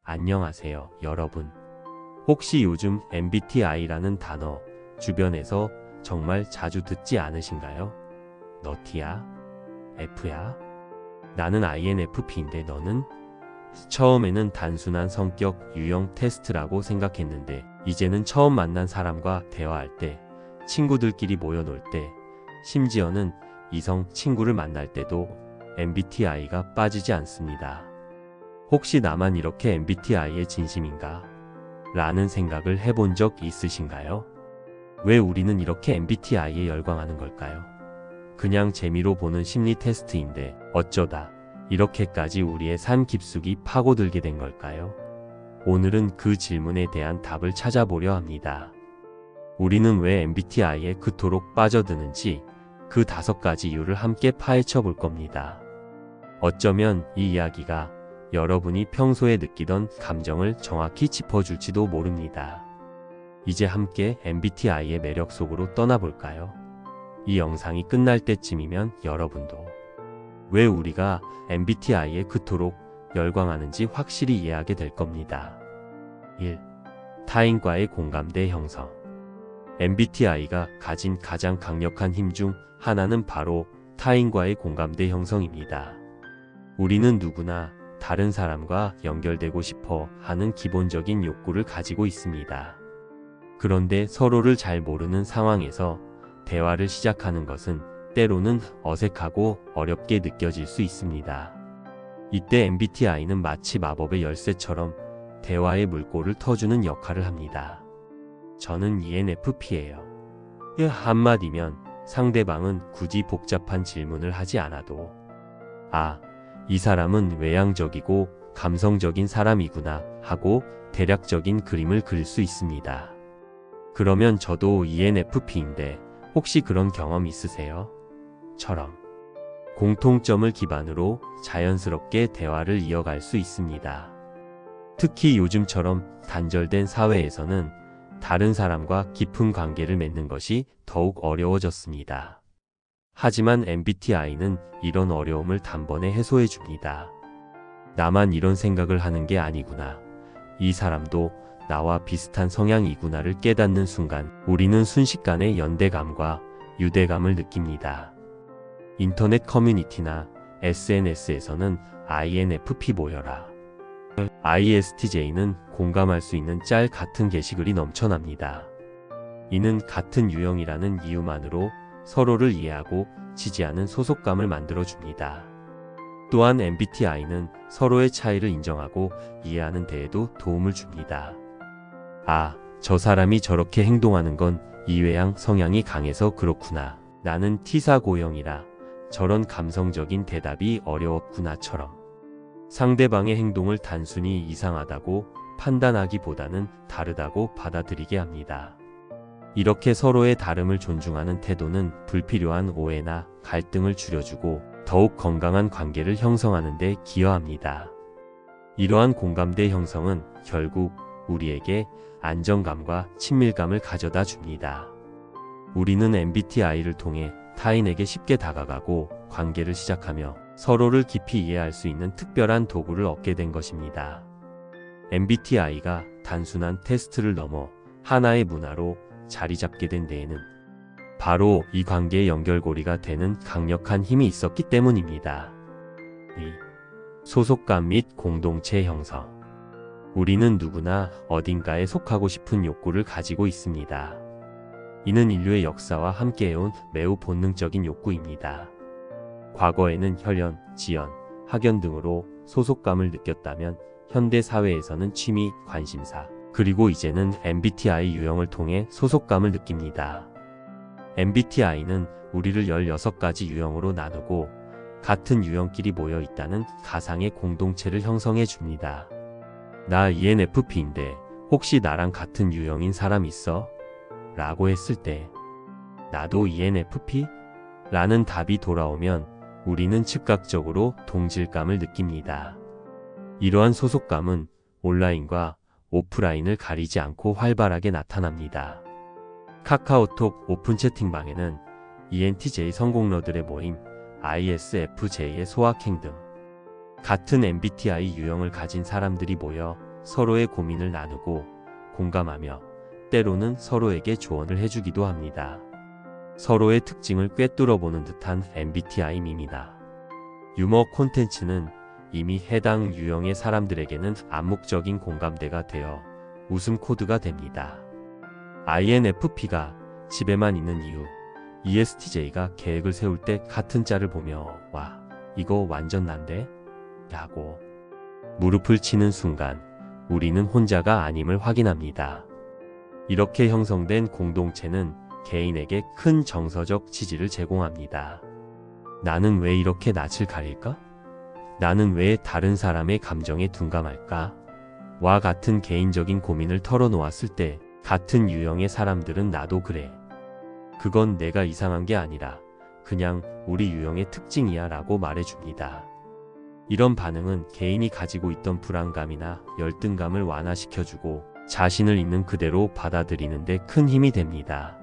안녕하세요, 여러분. 혹시 요즘 MBTI라는 단어 주변에서 정말 자주 듣지 않으신가요? 너 T야? F야? 나는 INFP인데 너는? 처음에는 단순한 성격 유형 테스트라고 생각했는데 이제는 처음 만난 사람과 대화할 때, 친구들끼리 모여 놀 때, 심지어는 이성 친구를 만날 때도 MBTI가 빠지지 않습니다. 혹시 나만 이렇게 MBTI에 진심인가? 라는 생각을 해본 적 있으신가요? 왜 우리는 이렇게 MBTI에 열광하는 걸까요? 그냥 재미로 보는 심리 테스트인데 어쩌다 이렇게까지 우리의 삶 깊숙이 파고들게 된 걸까요? 오늘은 그 질문에 대한 답을 찾아보려 합니다. 우리는 왜 MBTI에 그토록 빠져드는지 그 5가지 이유를 함께 파헤쳐 볼 겁니다. 어쩌면 이 이야기가 여러분이 평소에 느끼던 감정을 정확히 짚어줄지도 모릅니다. 이제 함께 MBTI의 매력 속으로 떠나볼까요? 이 영상이 끝날 때쯤이면 여러분도 왜 우리가 MBTI에 그토록 열광하는지 확실히 이해하게 될 겁니다. 1. 타인과의 공감대 형성. MBTI가 가진 가장 강력한 힘 중 하나는 바로 타인과의 공감대 형성입니다. 우리는 누구나 다른 사람과 연결되고 싶어 하는 기본적인 욕구를 가지고 있습니다. 그런데 서로를 잘 모르는 상황에서 대화를 시작하는 것은 때로는 어색하고 어렵게 느껴질 수 있습니다. 이때 MBTI는 마치 마법의 열쇠처럼 대화의 물꼬를 터주는 역할을 합니다. 저는 ENFP예요. 한마디면 상대방은 굳이 복잡한 질문을 하지 않아도 이 사람은 외향적이고 감성적인 사람이구나 하고 대략적인 그림을 그릴 수 있습니다. 그러면 저도 ENFP인데 혹시 그런 경험 있으세요? 처럼 공통점을 기반으로 자연스럽게 대화를 이어갈 수 있습니다. 특히 요즘처럼 단절된 사회에서는 다른 사람과 깊은 관계를 맺는 것이 더욱 어려워졌습니다. 하지만 MBTI는 이런 어려움을 단번에 해소해 줍니다. 나만 이런 생각을 하는 게 아니구나. 이 사람도 나와 비슷한 성향이구나를 깨닫는 순간 우리는 순식간에 연대감과 유대감을 느낍니다. 인터넷 커뮤니티나 SNS에서는 INFP 모여라, ISTJ는 공감할 수 있는 짤 같은 게시글이 넘쳐납니다. 이는 같은 유형이라는 이유만으로 서로를 이해하고 지지하는 소속감을 만들어줍니다. 또한 MBTI는 서로의 차이를 인정하고 이해하는 데에도 도움을 줍니다. 저 사람이 저렇게 행동하는 건 이외향 성향이 강해서 그렇구나. 나는 T사고형이라 저런 감성적인 대답이 어려웠구나처럼 상대방의 행동을 단순히 이상하다고 판단하기보다는 다르다고 받아들이게 합니다. 이렇게 서로의 다름을 존중하는 태도는 불필요한 오해나 갈등을 줄여주고 더욱 건강한 관계를 형성하는 데 기여합니다. 이러한 공감대 형성은 결국 우리에게 안정감과 친밀감을 가져다 줍니다. 우리는 MBTI를 통해 타인에게 쉽게 다가가고 관계를 시작하며 서로를 깊이 이해할 수 있는 특별한 도구를 얻게 된 것입니다. MBTI가 단순한 테스트를 넘어 하나의 문화로 자리 잡게 된 데에는 바로 이 관계의 연결고리가 되는 강력한 힘이 있었기 때문입니다. 2. 소속감 및 공동체 형성. 우리는 누구나 어딘가에 속하고 싶은 욕구를 가지고 있습니다. 이는 인류의 역사와 함께해온 매우 본능적인 욕구입니다. 과거에는 혈연, 지연, 학연 등으로 소속감을 느꼈다면 현대 사회에서는 취미, 관심사, 그리고 이제는 MBTI 유형을 통해 소속감을 느낍니다. MBTI는 우리를 16가지 유형으로 나누고 같은 유형끼리 모여 있다는 가상의 공동체를 형성해 줍니다. 나 ENFP인데 혹시 나랑 같은 유형인 사람 있어? 라고 했을 때 나도 ENFP? 라는 답이 돌아오면 우리는 즉각적으로 동질감을 느낍니다. 이러한 소속감은 온라인과 오프라인을 가리지 않고 활발하게 나타납니다. 카카오톡 오픈 채팅방에는 ENTJ 성공러들의 모임, ISFJ의 소확행 등 같은 MBTI 유형을 가진 사람들이 모여 서로의 고민을 나누고 공감하며 때로는 서로에게 조언을 해주기도 합니다. 서로의 특징을 꿰뚫어보는 듯한 MBTI 밈이나 유머 콘텐츠는 이미 해당 유형의 사람들에게는 암묵적인 공감대가 되어 웃음 코드가 됩니다. INFP가 집에만 있는 이유, ESTJ가 계획을 세울 때 같은 짤을 보며 와, 이거 완전 난데? 라고 무릎을 치는 순간 우리는 혼자가 아님을 확인합니다. 이렇게 형성된 공동체는 개인에게 큰 정서적 지지를 제공합니다. 나는 왜 이렇게 낯을 가릴까? 나는 왜 다른 사람의 감정에 둔감할까? 와 같은 개인적인 고민을 털어놓았을 때 같은 유형의 사람들은 나도 그래. 그건 내가 이상한 게 아니라 그냥 우리 유형의 특징이야 라고 말해줍니다. 이런 반응은 개인이 가지고 있던 불안감이나 열등감을 완화시켜주고 자신을 있는 그대로 받아들이는데 큰 힘이 됩니다.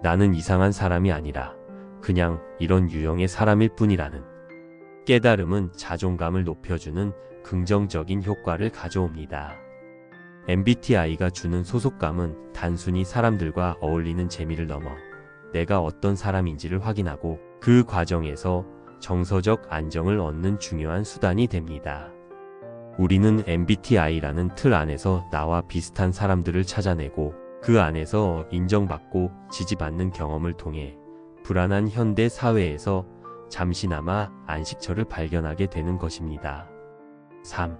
나는 이상한 사람이 아니라 그냥 이런 유형의 사람일 뿐이라는 깨달음은 자존감을 높여주는 긍정적인 효과를 가져옵니다. MBTI가 주는 소속감은 단순히 사람들과 어울리는 재미를 넘어 내가 어떤 사람인지를 확인하고 그 과정에서 정서적 안정을 얻는 중요한 수단이 됩니다. 우리는 MBTI라는 틀 안에서 나와 비슷한 사람들을 찾아내고 그 안에서 인정받고 지지받는 경험을 통해 불안한 현대 사회에서 잠시나마 안식처를 발견하게 되는 것입니다. 3.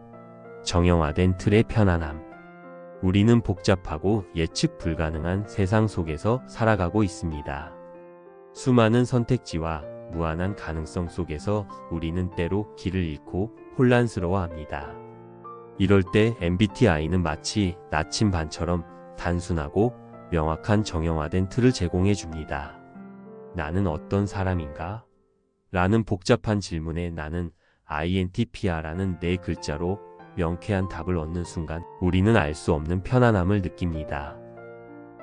정형화된 틀의 편안함. 우리는 복잡하고 예측 불가능한 세상 속에서 살아가고 있습니다. 수많은 선택지와 무한한 가능성 속에서 우리는 때로 길을 잃고 혼란스러워합니다. 이럴 때 MBTI는 마치 나침반처럼 단순하고 명확한 정형화된 틀을 제공해 줍니다. 나는 어떤 사람인가? 라는 복잡한 질문에 나는 INTP라는 네 글자로 명쾌한 답을 얻는 순간 우리는 알 수 없는 편안함을 느낍니다.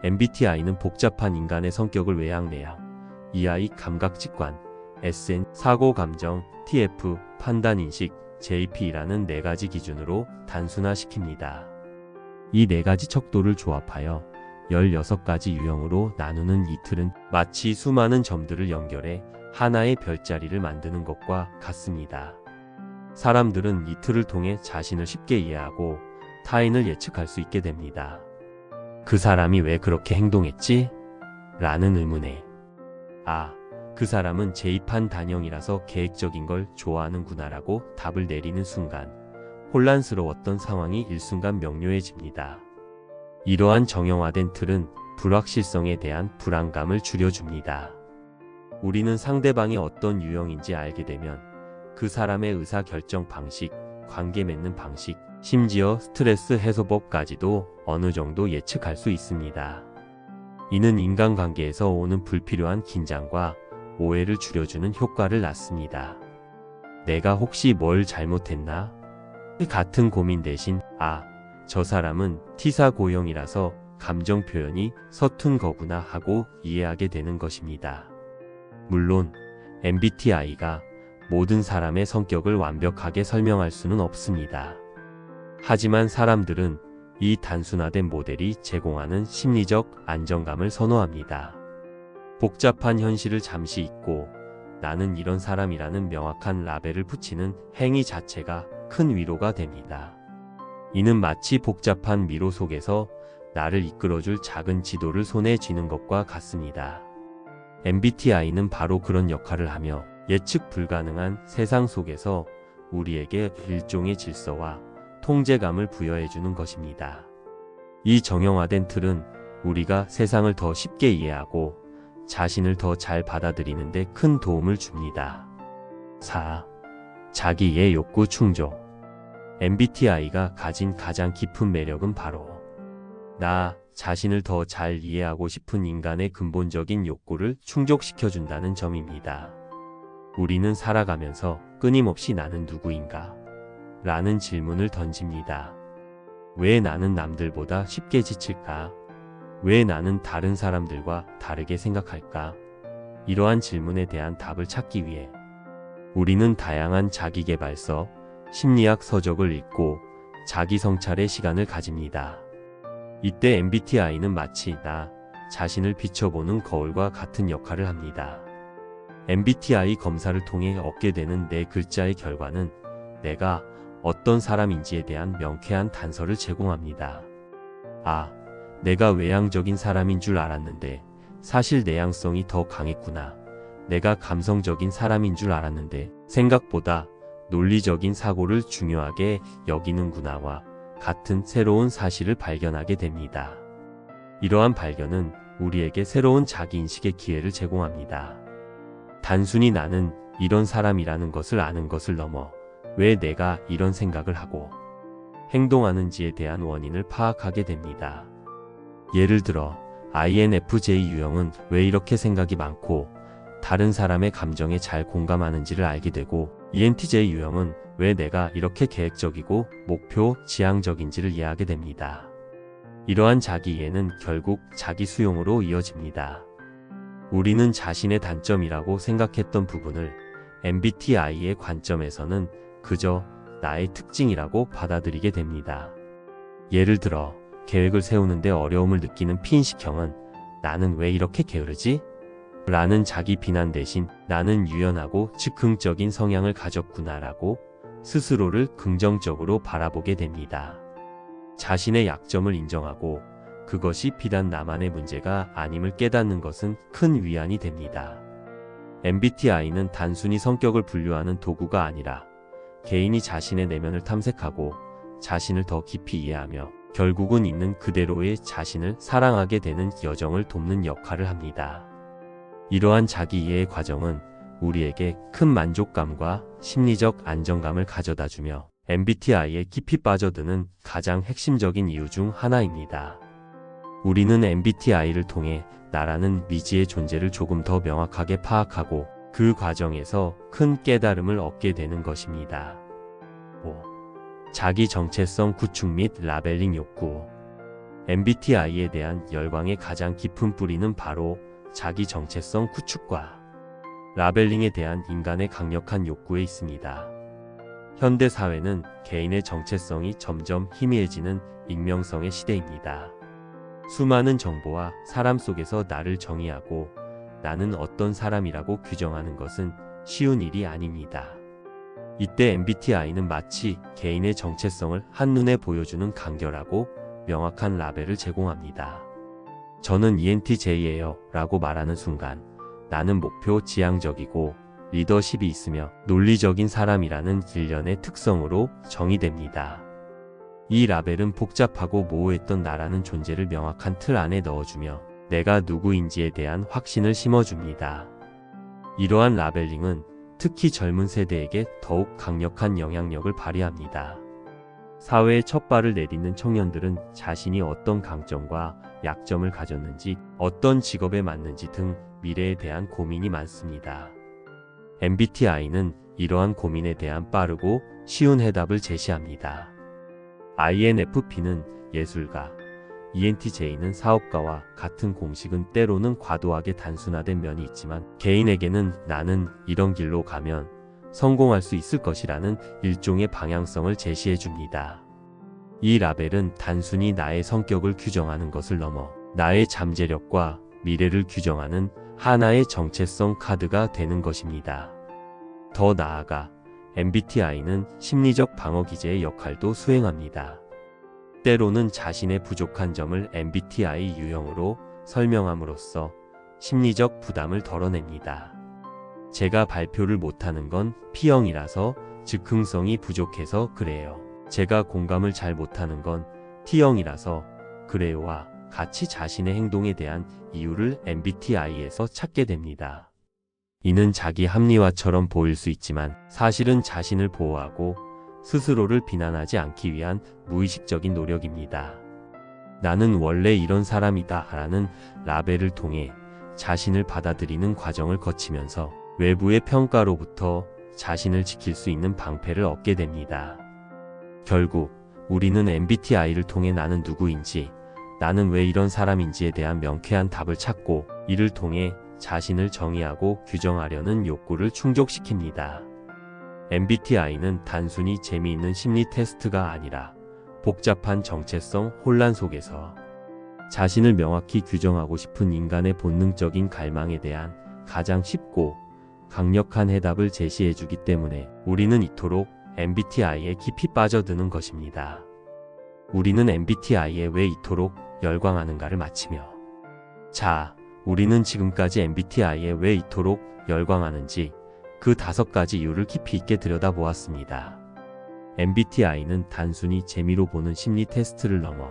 MBTI는 복잡한 인간의 성격을 외향내향, EI 감각직관, SN 사고감정, TF 판단인식, JP라는 네 가지 기준으로 단순화시킵니다. 이 네 가지 척도를 조합하여 16가지 유형으로 나누는 이 틀은 마치 수많은 점들을 연결해 하나의 별자리를 만드는 것과 같습니다. 사람들은 이 틀을 통해 자신을 쉽게 이해하고 타인을 예측할 수 있게 됩니다. 그 사람이 왜 그렇게 행동했지? 라는 의문에 그 사람은 제2판 단형이라서 계획적인 걸 좋아하는구나 라고 답을 내리는 순간 혼란스러웠던 상황이 일순간 명료해집니다. 이러한 정형화된 틀은 불확실성에 대한 불안감을 줄여줍니다. 우리는 상대방이 어떤 유형인지 알게 되면 그 사람의 의사결정 방식, 관계 맺는 방식, 심지어 스트레스 해소법까지도 어느 정도 예측할 수 있습니다. 이는 인간관계에서 오는 불필요한 긴장과 오해를 줄여주는 효과를 낳습니다. 내가 혹시 뭘 잘못했나? 같은 고민 대신 저 사람은 T사 고형이라서 감정 표현이 서툰 거구나 하고 이해하게 되는 것입니다. 물론 MBTI가 모든 사람의 성격을 완벽하게 설명할 수는 없습니다. 하지만 사람들은 이 단순화된 모델이 제공하는 심리적 안정감을 선호합니다. 복잡한 현실을 잠시 잊고 나는 이런 사람이라는 명확한 라벨을 붙이는 행위 자체가 큰 위로가 됩니다. 이는 마치 복잡한 미로 속에서 나를 이끌어줄 작은 지도를 손에 쥐는 것과 같습니다. MBTI는 바로 그런 역할을 하며 예측 불가능한 세상 속에서 우리에게 일종의 질서와 통제감을 부여해주는 것입니다. 이 정형화된 틀은 우리가 세상을 더 쉽게 이해하고 자신을 더 잘 받아들이는 데 큰 도움을 줍니다. 4. 자기의 욕구 충족. MBTI가 가진 가장 깊은 매력은 바로 나 자신을 더 잘 이해하고 싶은 인간의 근본적인 욕구를 충족시켜준다는 점입니다. 우리는 살아가면서 끊임없이 나는 누구인가? 라는 질문을 던집니다. 왜 나는 남들보다 쉽게 지칠까? 왜 나는 다른 사람들과 다르게 생각할까? 이러한 질문에 대한 답을 찾기 위해 우리는 다양한 자기계발서, 심리학 서적을 읽고 자기 성찰의 시간을 가집니다. 이때 MBTI는 마치 나 자신을 비춰보는 거울과 같은 역할을 합니다. MBTI 검사를 통해 얻게 되는 네 글자의 결과는 내가 어떤 사람인지에 대한 명쾌한 단서를 제공합니다. 아, 내가 외향적인 사람인 줄 알았는데 사실 내향성이 더 강했구나. 내가 감성적인 사람인 줄 알았는데 생각보다 논리적인 사고를 중요하게 여기는구나와 같은 새로운 사실을 발견하게 됩니다. 이러한 발견은 우리에게 새로운 자기인식의 기회를 제공합니다. 단순히 나는 이런 사람이라는 것을 아는 것을 넘어 왜 내가 이런 생각을 하고 행동하는지에 대한 원인을 파악하게 됩니다. 예를 들어 INFJ 유형은 왜 이렇게 생각이 많고 다른 사람의 감정에 잘 공감하는지를 알게 되고 ENTJ 유형은 왜 내가 이렇게 계획적이고 목표 지향적인지를 이해하게 됩니다. 이러한 자기 이해는 결국 자기 수용으로 이어집니다. 우리는 자신의 단점이라고 생각했던 부분을 MBTI의 관점에서는 그저 나의 특징이라고 받아들이게 됩니다. 예를 들어 계획을 세우는데 어려움을 느끼는 P인식형은 나는 왜 이렇게 게으르지? 라는 자기 비난 대신 나는 유연하고 즉흥적인 성향을 가졌구나 라고 스스로를 긍정적으로 바라보게 됩니다. 자신의 약점을 인정하고 그것이 비단 나만의 문제가 아님을 깨닫는 것은 큰 위안이 됩니다. MBTI는 단순히 성격을 분류하는 도구가 아니라 개인이 자신의 내면을 탐색하고 자신을 더 깊이 이해하며 결국은 있는 그대로의 자신을 사랑하게 되는 여정을 돕는 역할을 합니다. 이러한 자기 이해의 과정은 우리에게 큰 만족감과 심리적 안정감을 가져다주며 MBTI에 깊이 빠져드는 가장 핵심적인 이유 중 하나입니다. 우리는 MBTI를 통해 나라는 미지의 존재를 조금 더 명확하게 파악하고 그 과정에서 큰 깨달음을 얻게 되는 것입니다. 5. 자기 정체성 구축 및 라벨링 욕구. MBTI에 대한 열광의 가장 깊은 뿌리는 바로 자기 정체성 구축과 라벨링에 대한 인간의 강력한 욕구에 있습니다. 현대 사회는 개인의 정체성이 점점 희미해지는 익명성의 시대입니다. 수많은 정보와 사람 속에서 나를 정의하고 나는 어떤 사람이라고 규정하는 것은 쉬운 일이 아닙니다. 이때 MBTI는 마치 개인의 정체성을 한눈에 보여주는 간결하고 명확한 라벨을 제공합니다. 저는 ENTJ예요 라고 말하는 순간 나는 목표 지향적이고 리더십이 있으며 논리적인 사람이라는 일련의 특성으로 정의됩니다. 이 라벨은 복잡하고 모호했던 나라는 존재를 명확한 틀 안에 넣어주며 내가 누구인지에 대한 확신을 심어줍니다. 이러한 라벨링은 특히 젊은 세대에게 더욱 강력한 영향력을 발휘합니다. 사회의 첫 발을 내딛는 청년들은 자신이 어떤 강점과 약점을 가졌는지, 어떤 직업에 맞는지 등 미래에 대한 고민이 많습니다. MBTI는 이러한 고민에 대한 빠르고 쉬운 해답을 제시합니다. INFP는 예술가, ENTJ는 사업가와 같은 공식은 때로는 과도하게 단순화된 면이 있지만 개인에게는 나는 이런 길로 가면 성공할 수 있을 것이라는 일종의 방향성을 제시해 줍니다. 이 라벨은 단순히 나의 성격을 규정하는 것을 넘어 나의 잠재력과 미래를 규정하는 하나의 정체성 카드가 되는 것입니다. 더 나아가 MBTI는 심리적 방어 기제의 역할도 수행합니다. 때로는 자신의 부족한 점을 MBTI 유형으로 설명함으로써 심리적 부담을 덜어냅니다. 제가 발표를 못하는 건 P형이라서 즉흥성이 부족해서 그래요. 제가 공감을 잘 못하는 건 T형이라서 그래요와 같이 자신의 행동에 대한 이유를 MBTI에서 찾게 됩니다. 이는 자기 합리화처럼 보일 수 있지만 사실은 자신을 보호하고 스스로를 비난하지 않기 위한 무의식적인 노력입니다. 나는 원래 이런 사람이다 라는 라벨을 통해 자신을 받아들이는 과정을 거치면서 외부의 평가로부터 자신을 지킬 수 있는 방패를 얻게 됩니다. 결국 우리는 MBTI를 통해 나는 누구인지, 나는 왜 이런 사람인지에 대한 명쾌한 답을 찾고 이를 통해 자신을 정의하고 규정하려는 욕구를 충족시킵니다. MBTI는 단순히 재미있는 심리 테스트가 아니라 복잡한 정체성 혼란 속에서 자신을 명확히 규정하고 싶은 인간의 본능적인 갈망에 대한 가장 쉽고 강력한 해답을 제시해주기 때문에 우리는 이토록 MBTI에 깊이 빠져드는 것입니다. 우리는 MBTI에 왜 이토록 열광하는가를 마치며, 자, 우리는 지금까지 MBTI에 왜 이토록 열광하는지 그 5가지 이유를 깊이 있게 들여다보았습니다. MBTI는 단순히 재미로 보는 심리 테스트를 넘어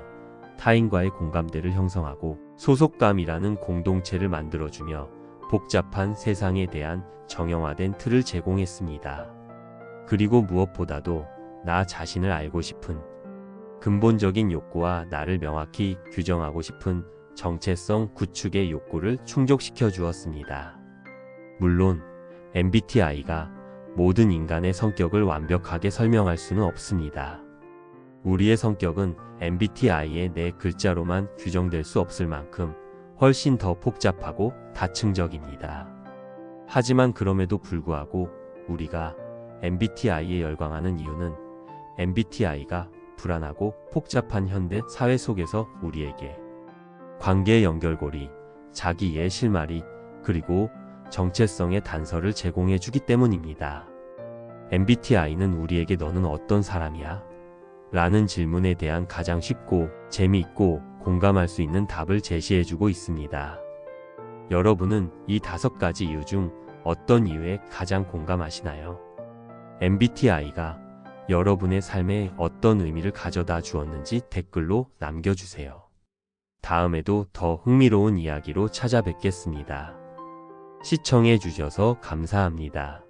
타인과의 공감대를 형성하고 소속감이라는 공동체를 만들어주며 복잡한 세상에 대한 정형화된 틀을 제공했습니다. 그리고 무엇보다도 나 자신을 알고 싶은 근본적인 욕구와 나를 명확히 규정하고 싶은 정체성 구축의 욕구를 충족시켜 주었습니다. 물론 MBTI가 모든 인간의 성격을 완벽하게 설명할 수는 없습니다. 우리의 성격은 MBTI의 4글자로만 규정될 수 없을 만큼 훨씬 더 복잡하고 다층적입니다. 하지만 그럼에도 불구하고 우리가 MBTI에 열광하는 이유는 MBTI가 불안하고 복잡한 현대 사회 속에서 우리에게 관계의 연결고리, 자기의 실마리, 그리고 정체성의 단서를 제공해 주기 때문입니다. MBTI는 우리에게 너는 어떤 사람이야? 라는 질문에 대한 가장 쉽고 재미있고 공감할 수 있는 답을 제시해 주고 있습니다. 여러분은 이 5가지 이유 중 어떤 이유에 가장 공감하시나요? MBTI가 여러분의 삶에 어떤 의미를 가져다 주었는지 댓글로 남겨주세요. 다음에도 더 흥미로운 이야기로 찾아뵙겠습니다. 시청해 주셔서 감사합니다.